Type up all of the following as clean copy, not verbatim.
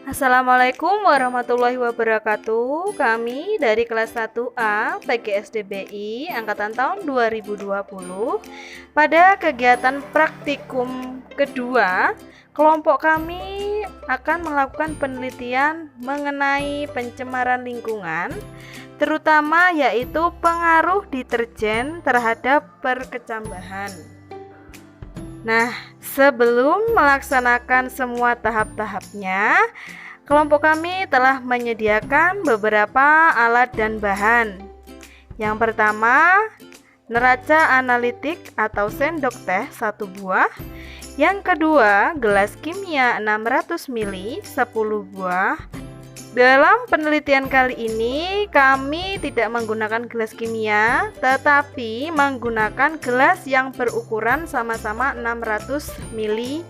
Assalamualaikum warahmatullahi wabarakatuh. Kami dari kelas 1A PGSDBI angkatan tahun 2020. Pada kegiatan praktikum kedua, kelompok kami akan melakukan penelitian mengenai pencemaran lingkungan, terutama yaitu pengaruh deterjen terhadap perkecambahan. Nah, sebelum melaksanakan semua tahap-tahapnya, kelompok kami telah menyediakan beberapa alat dan bahan. Yang pertama, neraca analitik atau sendok teh 1 buah. Yang kedua, gelas kimia 600 ml 10 buah. Dalam penelitian kali ini, kami tidak menggunakan gelas kimia, tetapi menggunakan gelas yang berukuran sama-sama 600 ml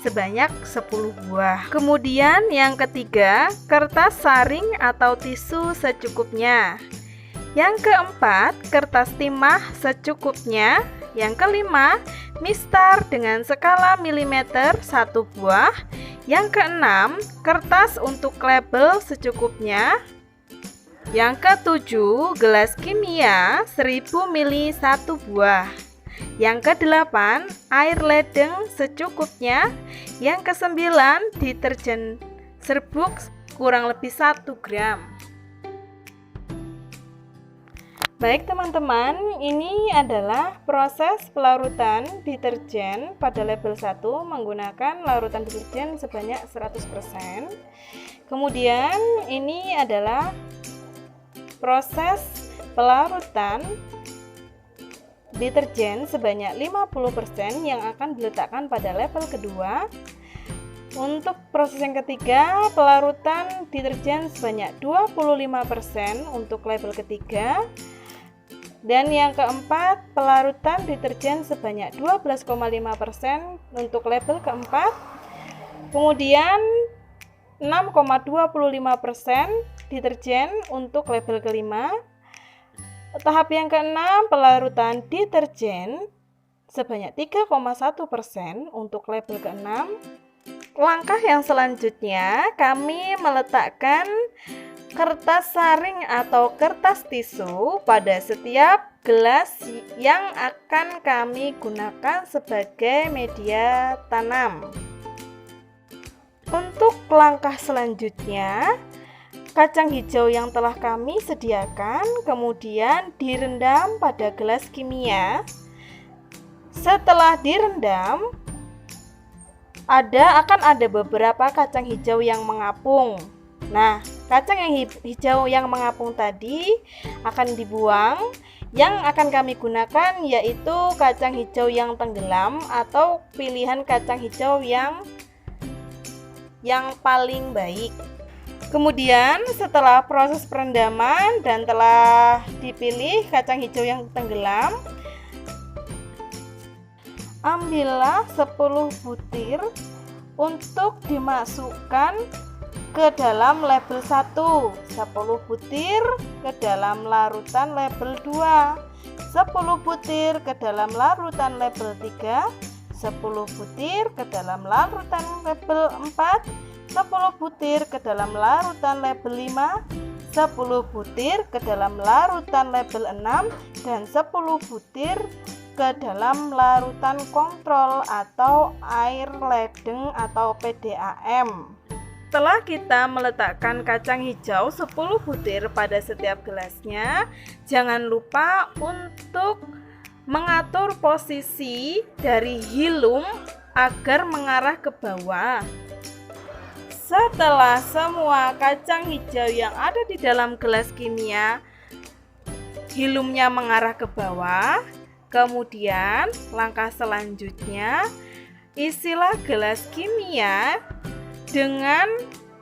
sebanyak 10 buah. Kemudian yang ketiga, kertas saring atau tisu secukupnya. Yang keempat, kertas timah secukupnya. Yang kelima, mistar dengan skala milimeter 1 buah. Yang keenam, kertas untuk label secukupnya. Yang ketujuh, gelas kimia 1000 ml 1 buah. Yang kedelapan, air ledeng secukupnya. Yang kesembilan, deterjen serbuk kurang lebih 1 gram. Baik teman-teman, ini adalah proses pelarutan deterjen pada label 1 menggunakan larutan deterjen sebanyak 100%. Kemudian ini adalah proses pelarutan deterjen sebanyak 50% yang akan diletakkan pada label kedua. Untuk proses yang ketiga, pelarutan deterjen sebanyak 25% untuk label ketiga. Dan yang keempat, pelarutan deterjen sebanyak 12,5% untuk label keempat. Kemudian 6,25% deterjen untuk label kelima. Tahap yang keenam, pelarutan deterjen sebanyak 3,1% untuk label keenam. Langkah yang selanjutnya, kami meletakkan kertas saring atau kertas tisu pada setiap gelas yang akan kami gunakan sebagai media tanam. Untuk langkah selanjutnya, kacang hijau yang telah kami sediakan kemudian direndam pada gelas kimia. Setelah direndam, akan ada beberapa kacang hijau yang mengapung. Nah, kacang yang hijau yang mengapung tadi akan dibuang. Yang akan kami gunakan yaitu kacang hijau yang tenggelam atau pilihan kacang hijau yang paling baik. Kemudian setelah proses perendaman dan telah dipilih kacang hijau yang tenggelam, ambillah 10 butir untuk dimasukkan ke dalam label 1, 10 butir ke dalam larutan label 2, 10 butir ke dalam larutan label 3, 10 butir ke dalam larutan label 4, 10 butir ke dalam larutan label 5, 10 butir ke dalam larutan label 6, dan 10 butir ke dalam larutan kontrol atau air ledeng atau PDAM. Setelah kita meletakkan kacang hijau 10 butir pada setiap gelasnya, jangan lupa untuk mengatur posisi dari hilum agar mengarah ke bawah. Setelah semua kacang hijau yang ada di dalam gelas kimia hilumnya mengarah ke bawah, kemudian langkah selanjutnya, isilah gelas kimia dengan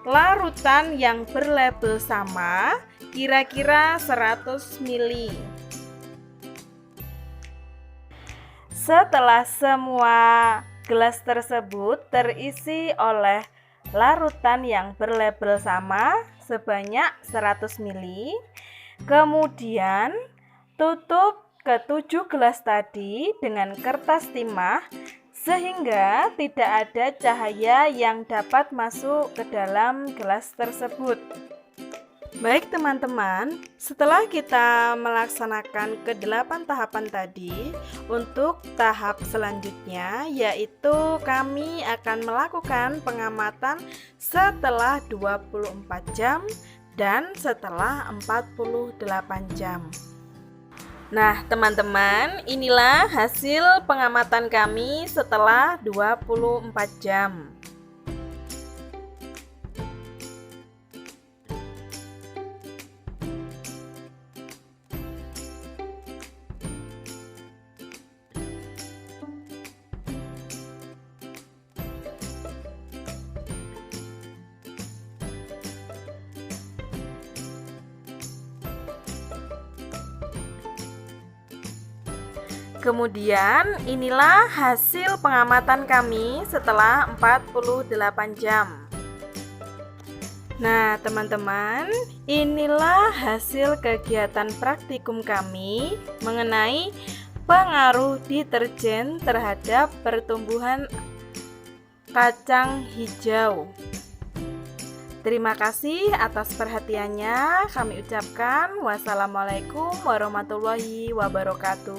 larutan yang berlabel sama, kira-kira 100 ml. Setelah semua gelas tersebut terisi oleh larutan yang berlabel sama sebanyak 100 ml, kemudian tutup ke 7 gelas tadi dengan kertas timah sehingga tidak ada cahaya yang dapat masuk ke dalam gelas tersebut. Baik teman-teman, setelah kita melaksanakan ke-8 tahapan tadi, untuk tahap selanjutnya yaitu kami akan melakukan pengamatan setelah 24 jam dan setelah 48 jam. Nah teman-teman, inilah hasil pengamatan kami setelah 24 jam. Kemudian inilah hasil pengamatan kami setelah 48 jam. Nah teman-teman, inilah hasil kegiatan praktikum kami mengenai pengaruh deterjen terhadap pertumbuhan kacang hijau. Terima kasih atas perhatiannya. Kami ucapkan wassalamualaikum warahmatullahi wabarakatuh.